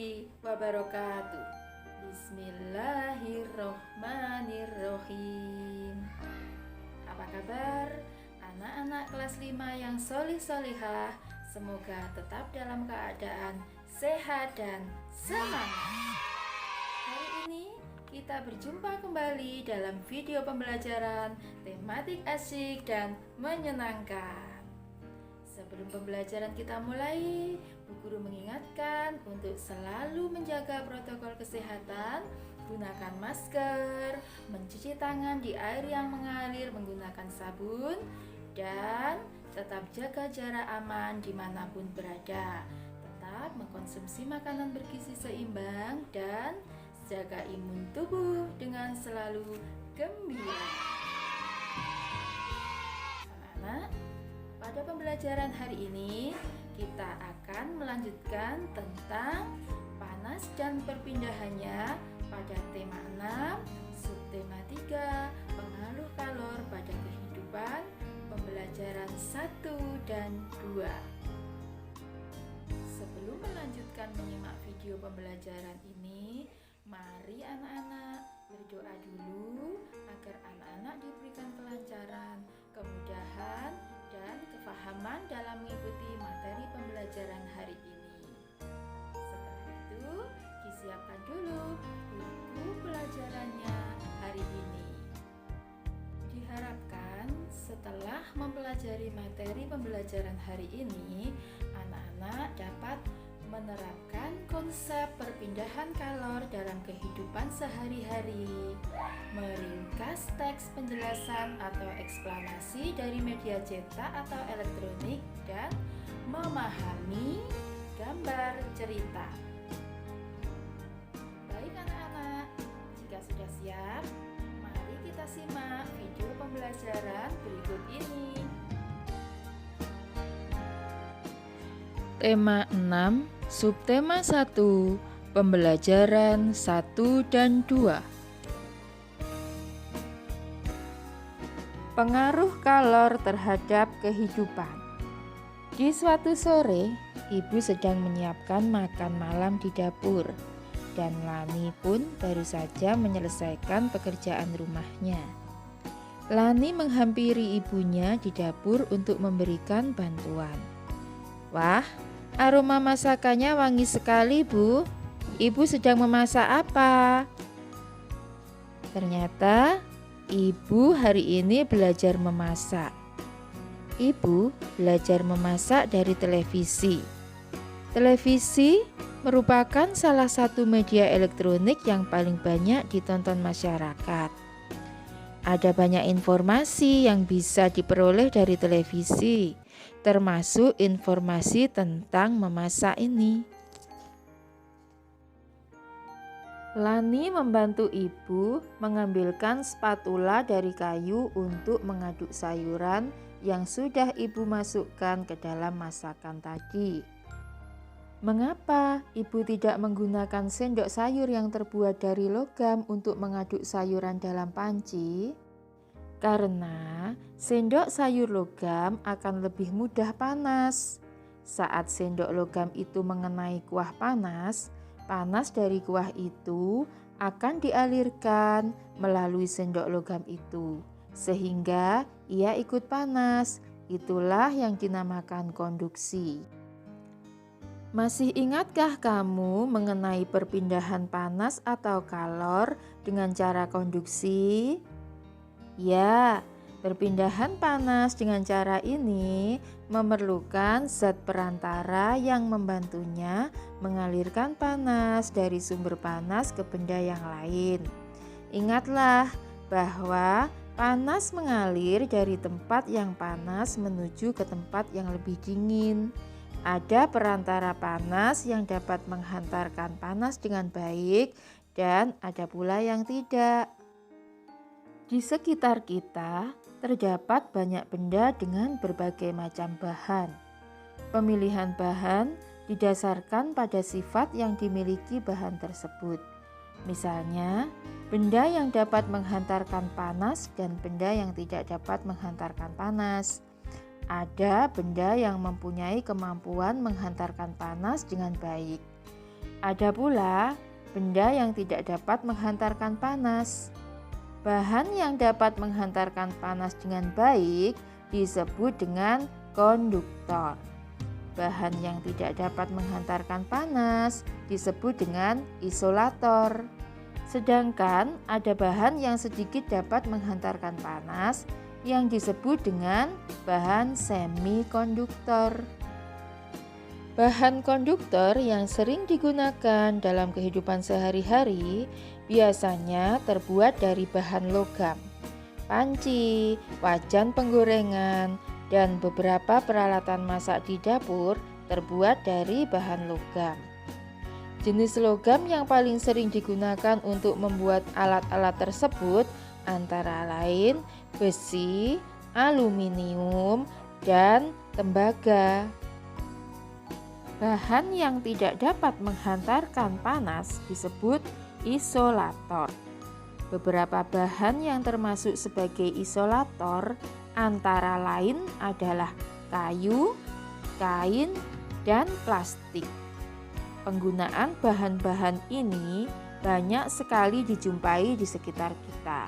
warahmatullahi wabarakatuh. Bismillahirrohmanirrohim. Apa kabar anak-anak kelas 5 yang solih-solihah? Semoga tetap dalam keadaan sehat dan semangat. Hari ini kita berjumpa kembali dalam video pembelajaran tematik asyik dan menyenangkan. Sebelum pembelajaran kita mulai, Bu Guru mengingatkan untuk selalu menjaga protokol kesehatan, gunakan masker, mencuci tangan di air yang mengalir menggunakan sabun, dan tetap jaga jarak aman dimanapun berada. Tetap mengkonsumsi makanan bergizi seimbang dan jaga imun tubuh dengan selalu gembira. Anak-anak, pada pembelajaran hari ini kita akan melanjutkan tentang panas dan perpindahannya pada tema 6, subtema 3, pengaruh kalor pada kehidupan, pembelajaran 1 dan 2. Sebelum melanjutkan menyimak video pembelajaran ini, mari anak-anak berdoa dulu agar anak-anak diberikan kelancaran, kemudahan, dan kefahaman dalam mengikuti materi pembelajaran hari ini. Setelah itu, disiapkan dulu buku pelajarannya hari ini. Diharapkan setelah mempelajari materi pembelajaran hari ini, anak-anak dapat menerapkan konsep perpindahan kalor dalam kehidupan sehari-hari, meringkas teks penjelasan atau eksplanasi dari media cetak atau elektronik, dan memahami gambar cerita. Baik anak-anak, jika sudah siap, mari kita simak video pembelajaran berikut ini. Tema 6, subtema 1, pembelajaran 1 dan 2. Pengaruh kalor terhadap kehidupan. Di suatu sore, ibu sedang menyiapkan makan malam di dapur, dan Lani pun baru saja menyelesaikan pekerjaan rumahnya. Lani menghampiri ibunya di dapur untuk memberikan bantuan. "Wah, aroma masakannya wangi sekali, Bu. Ibu sedang memasak apa?" Ternyata ibu hari ini belajar memasak. Ibu belajar memasak dari televisi. Televisi merupakan salah satu media elektronik yang paling banyak ditonton masyarakat. Ada banyak informasi yang bisa diperoleh dari televisi, termasuk informasi tentang memasak ini. Lani membantu ibu mengambilkan spatula dari kayu untuk mengaduk sayuran yang sudah ibu masukkan ke dalam masakan tadi. Mengapa ibu tidak menggunakan sendok sayur yang terbuat dari logam untuk mengaduk sayuran dalam panci? Karena sendok sayur logam akan lebih mudah panas. Saat sendok logam itu mengenai kuah panas, panas dari kuah itu akan dialirkan melalui sendok logam itu, sehingga ia ikut panas. Itulah yang dinamakan konduksi. Masih ingatkah kamu mengenai perpindahan panas atau kalor dengan cara konduksi? Ya, perpindahan panas dengan cara ini memerlukan zat perantara yang membantunya mengalirkan panas dari sumber panas ke benda yang lain. Ingatlah bahwa panas mengalir dari tempat yang panas menuju ke tempat yang lebih dingin. Ada perantara panas yang dapat menghantarkan panas dengan baik, dan ada pula yang tidak. Di sekitar kita terdapat banyak benda dengan berbagai macam bahan. Pemilihan bahan didasarkan pada sifat yang dimiliki bahan tersebut. Misalnya, benda yang dapat menghantarkan panas dan benda yang tidak dapat menghantarkan panas. Ada benda yang mempunyai kemampuan menghantarkan panas dengan baik. Ada pula benda yang tidak dapat menghantarkan panas. Bahan yang dapat menghantarkan panas dengan baik disebut dengan konduktor. Bahan yang tidak dapat menghantarkan panas disebut dengan isolator. Sedangkan ada bahan yang sedikit dapat menghantarkan panas yang disebut dengan bahan semikonduktor. Bahan konduktor yang sering digunakan dalam kehidupan sehari-hari biasanya terbuat dari bahan logam, panci, wajan penggorengan, dan beberapa peralatan masak di dapur terbuat dari bahan logam. Jenis logam yang paling sering digunakan untuk membuat alat-alat tersebut antara lain besi, aluminium, dan tembaga. Bahan yang tidak dapat menghantarkan panas disebut isolator. Beberapa bahan yang termasuk sebagai isolator antara lain adalah kayu, kain, dan plastik. Penggunaan bahan-bahan ini banyak sekali dijumpai di sekitar kita.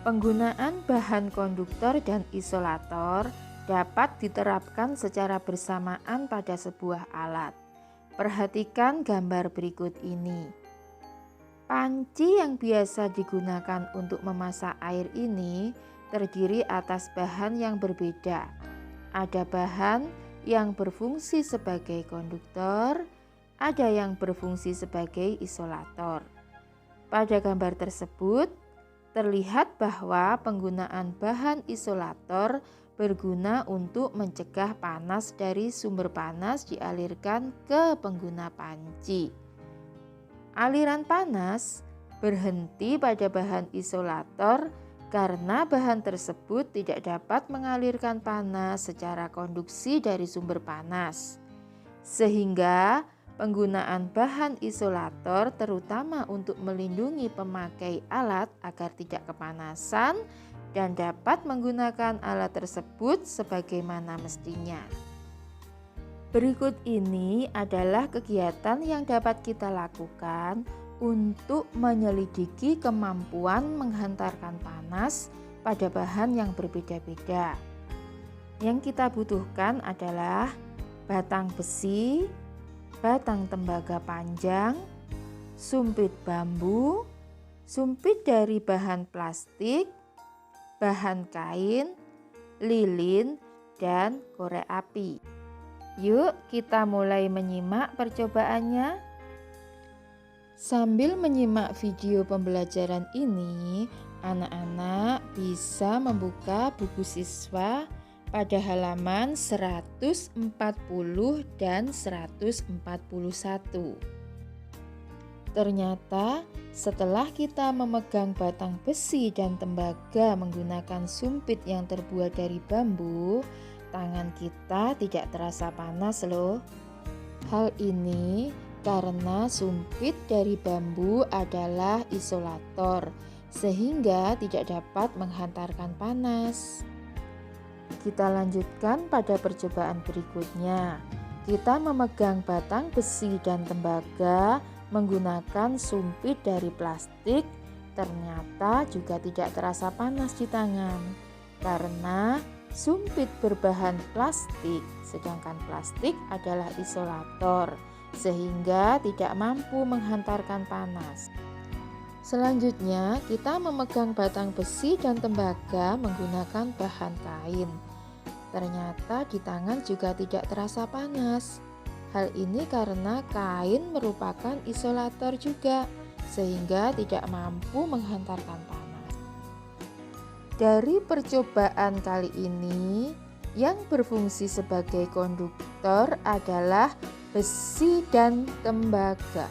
Penggunaan bahan konduktor dan isolator dapat diterapkan secara bersamaan pada sebuah alat. Perhatikan gambar berikut ini. Panci yang biasa digunakan untuk memasak air ini terdiri atas bahan yang berbeda. Ada bahan yang berfungsi sebagai konduktor, ada yang berfungsi sebagai isolator. Pada gambar tersebut, terlihat bahwa penggunaan bahan isolator berguna untuk mencegah panas dari sumber panas dialirkan ke pengguna panci. Aliran panas berhenti pada bahan isolator karena bahan tersebut tidak dapat mengalirkan panas secara konduksi dari sumber panas. Sehingga penggunaan bahan isolator terutama untuk melindungi pemakai alat agar tidak kepanasan dan dapat menggunakan alat tersebut sebagaimana mestinya. Berikut ini adalah kegiatan yang dapat kita lakukan untuk menyelidiki kemampuan menghantarkan panas pada bahan yang berbeda-beda. Yang kita butuhkan adalah batang besi, batang tembaga panjang, sumpit bambu, sumpit dari bahan plastik, bahan kain, lilin, dan korek api. Yuk kita mulai menyimak percobaannya. Sambil menyimak video pembelajaran ini, anak-anak bisa membuka buku siswa pada halaman 140 dan 141. Ternyata setelah kita memegang batang besi dan tembaga menggunakan sumpit yang terbuat dari bambu, tangan kita tidak terasa panas loh. Hal ini karena sumpit dari bambu adalah isolator, sehingga tidak dapat menghantarkan panas. Kita lanjutkan pada percobaan berikutnya. Kita memegang batang besi dan tembaga menggunakan sumpit dari plastik, ternyata juga tidak terasa panas di tangan karena sumpit berbahan plastik, sedangkan plastik adalah isolator sehingga tidak mampu menghantarkan panas. Selanjutnya, kita memegang batang besi dan tembaga menggunakan bahan kain. Ternyata di tangan juga tidak terasa panas. Hal ini karena kain merupakan isolator juga, sehingga tidak mampu menghantarkan panas. Dari percobaan kali ini, yang berfungsi sebagai konduktor adalah besi dan tembaga.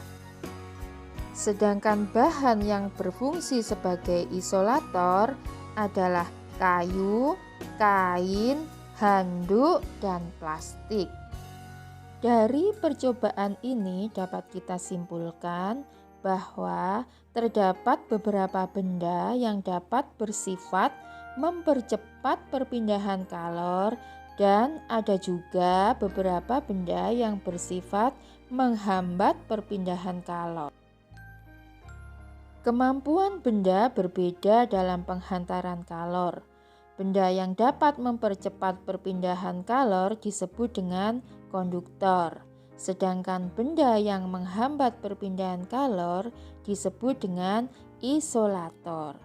Sedangkan bahan yang berfungsi sebagai isolator adalah kayu, kain, handuk, dan plastik. Dari percobaan ini dapat kita simpulkan bahwa terdapat beberapa benda yang dapat bersifat mempercepat perpindahan kalor dan ada juga beberapa benda yang bersifat menghambat perpindahan kalor. Kemampuan benda berbeda dalam penghantaran kalor. Benda yang dapat mempercepat perpindahan kalor disebut dengan konduktor, sedangkan benda yang menghambat perpindahan kalor disebut dengan isolator.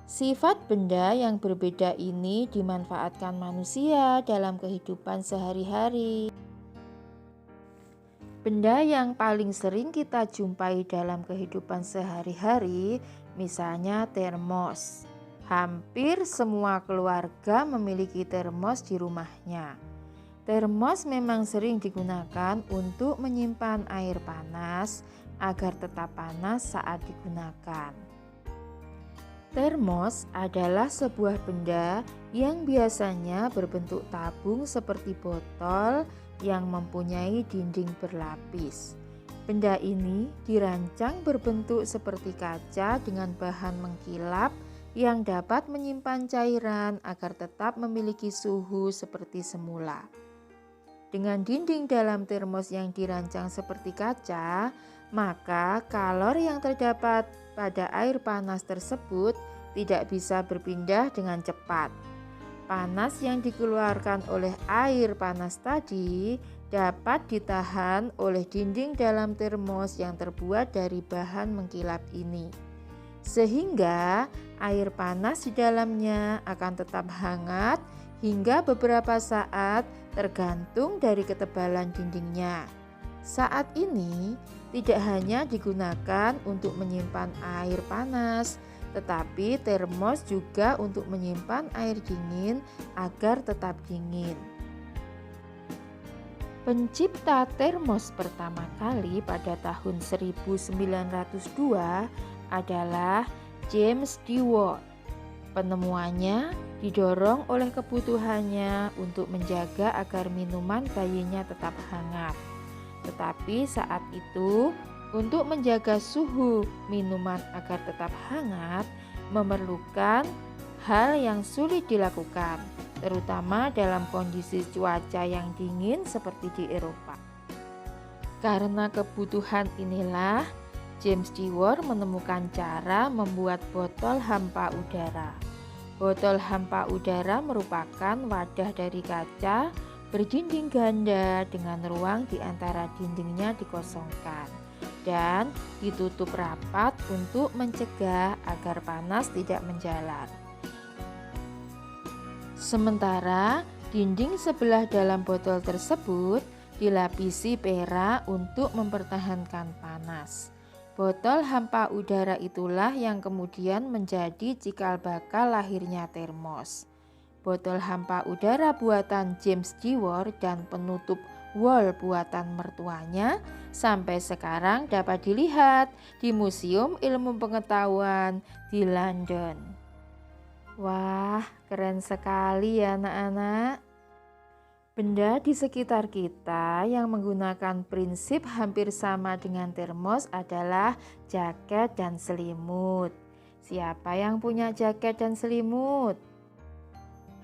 Sifat benda yang berbeda ini dimanfaatkan manusia dalam kehidupan sehari-hari. Benda yang paling sering kita jumpai dalam kehidupan sehari-hari, misalnya termos. Hampir semua keluarga memiliki termos di rumahnya. Termos memang sering digunakan untuk menyimpan air panas agar tetap panas saat digunakan. Termos adalah sebuah benda yang biasanya berbentuk tabung seperti botol yang mempunyai dinding berlapis. Benda ini dirancang berbentuk seperti kaca dengan bahan mengkilap yang dapat menyimpan cairan agar tetap memiliki suhu seperti semula. Dengan dinding dalam termos yang dirancang seperti kaca, maka kalor yang terdapat pada air panas tersebut tidak bisa berpindah dengan cepat. Panas yang dikeluarkan oleh air panas tadi dapat ditahan oleh dinding dalam termos yang terbuat dari bahan mengkilap ini, sehingga air panas di dalamnya akan tetap hangat hingga beberapa saat tergantung dari ketebalan dindingnya. Saat ini tidak hanya digunakan untuk menyimpan air panas, tetapi termos juga untuk menyimpan air dingin agar tetap dingin. Pencipta termos pertama kali pada tahun 1902 adalah James Stewart. Penemuannya didorong oleh kebutuhannya untuk menjaga agar minuman bayinya tetap hangat. Tetapi saat itu, untuk menjaga suhu minuman agar tetap hangat memerlukan hal yang sulit dilakukan, terutama dalam kondisi cuaca yang dingin seperti di Eropa. Karena kebutuhan inilah, James Stewart menemukan cara membuat botol hampa udara. Botol hampa udara merupakan wadah dari kaca berdinding ganda dengan ruang di antara dindingnya dikosongkan dan ditutup rapat untuk mencegah agar panas tidak menjalar. Sementara dinding sebelah dalam botol tersebut dilapisi perak untuk mempertahankan panas. Botol hampa udara itulah yang kemudian menjadi cikal bakal lahirnya termos. Botol hampa udara buatan James Stewart dan penutup wall buatan mertuanya sampai sekarang dapat dilihat di Museum Ilmu Pengetahuan di London. Wah, keren sekali ya anak-anak. Benda di sekitar kita yang menggunakan prinsip hampir sama dengan termos adalah jaket dan selimut. Siapa yang punya jaket dan selimut?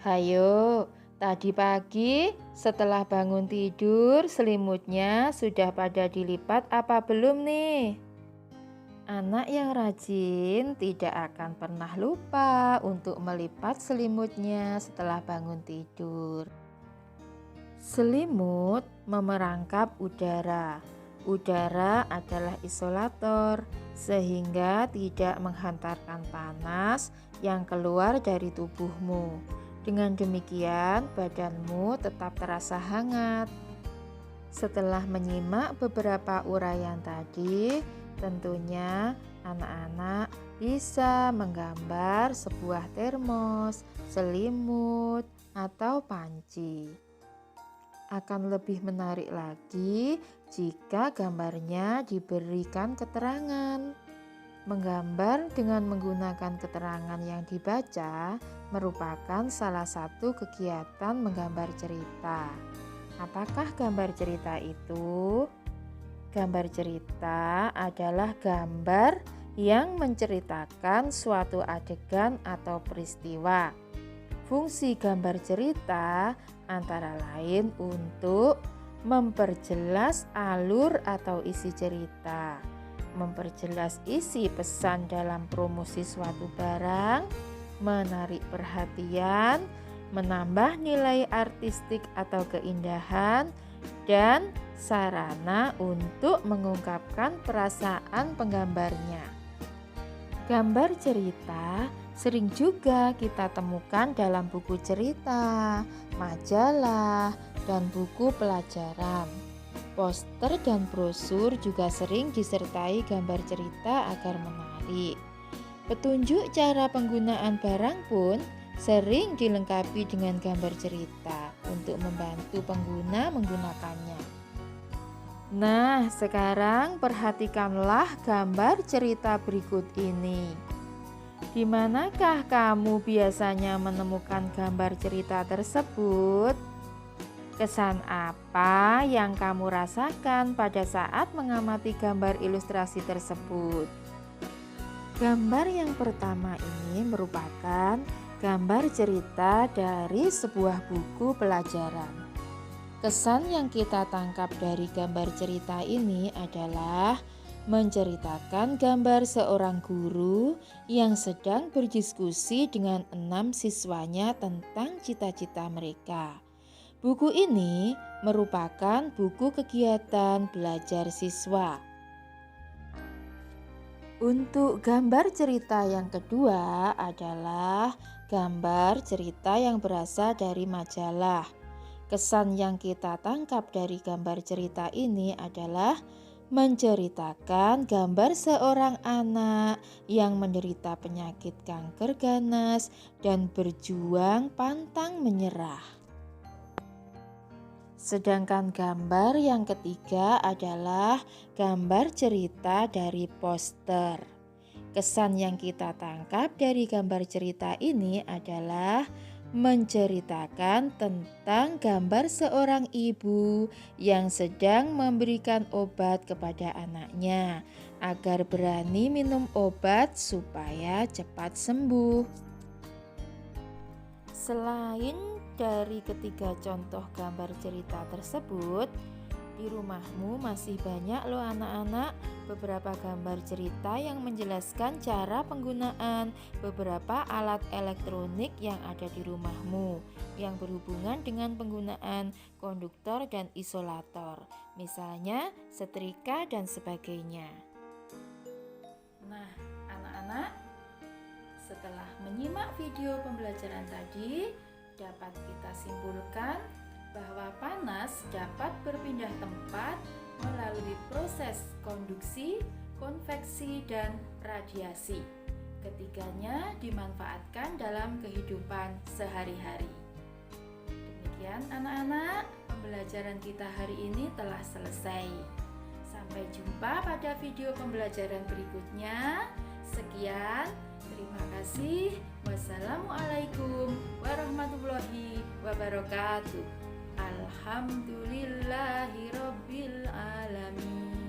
Hayo, tadi pagi setelah bangun tidur selimutnya sudah pada dilipat apa belum nih? Anak yang rajin tidak akan pernah lupa untuk melipat selimutnya setelah bangun tidur. Selimut memerangkap udara. Udara adalah isolator sehingga tidak menghantarkan panas yang keluar dari tubuhmu. Dengan demikian, badanmu tetap terasa hangat. Setelah menyimak beberapa uraian tadi, tentunya anak-anak bisa menggambar sebuah termos, selimut, atau panci. Akan lebih menarik lagi jika gambarnya diberikan keterangan. Menggambar dengan menggunakan keterangan yang dibaca merupakan salah satu kegiatan menggambar cerita. Apakah gambar cerita itu? Gambar cerita adalah gambar yang menceritakan suatu adegan atau peristiwa. Fungsi gambar cerita antara lain untuk memperjelas alur atau isi cerita, memperjelas isi pesan dalam promosi suatu barang, menarik perhatian, menambah nilai artistik atau keindahan, dan sarana untuk mengungkapkan perasaan penggambarnya. Gambar cerita sering juga kita temukan dalam buku cerita, majalah, dan buku pelajaran. Poster dan brosur juga sering disertai gambar cerita agar menarik. Petunjuk cara penggunaan barang pun sering dilengkapi dengan gambar cerita untuk membantu pengguna menggunakannya. Nah, sekarang perhatikanlah gambar cerita berikut ini. Di manakah kamu biasanya menemukan gambar cerita tersebut? Kesan apa yang kamu rasakan pada saat mengamati gambar ilustrasi tersebut? Gambar yang pertama ini merupakan gambar cerita dari sebuah buku pelajaran. Kesan yang kita tangkap dari gambar cerita ini adalah menceritakan gambar seorang guru yang sedang berdiskusi dengan 6 siswanya tentang cita-cita mereka. Buku ini merupakan buku kegiatan belajar siswa. Untuk gambar cerita yang kedua adalah gambar cerita yang berasal dari majalah. Kesan yang kita tangkap dari gambar cerita ini adalah menceritakan gambar seorang anak yang menderita penyakit kanker ganas dan berjuang pantang menyerah. Sedangkan gambar yang ketiga adalah gambar cerita dari poster. Kesan yang kita tangkap dari gambar cerita ini adalah menceritakan tentang gambar seorang ibu yang sedang memberikan obat kepada anaknya agar berani minum obat supaya cepat sembuh. Selain dari ketiga contoh gambar cerita tersebut, di rumahmu masih banyak loh anak-anak beberapa gambar cerita yang menjelaskan cara penggunaan beberapa alat elektronik yang ada di rumahmu yang berhubungan dengan penggunaan konduktor dan isolator, misalnya setrika dan sebagainya. Nah, anak-anak, setelah menyimak video pembelajaran tadi, dapat kita simpulkan bahwa panas dapat berpindah tempat melalui proses konduksi, konveksi, dan radiasi. Ketiganya dimanfaatkan dalam kehidupan sehari-hari. Demikian anak-anak, pembelajaran kita hari ini telah selesai. Sampai jumpa pada video pembelajaran berikutnya. Sekian, terima kasih. Wassalamualaikum warahmatullahi wabarakatuh. Alhamdulillahirabbil alamin.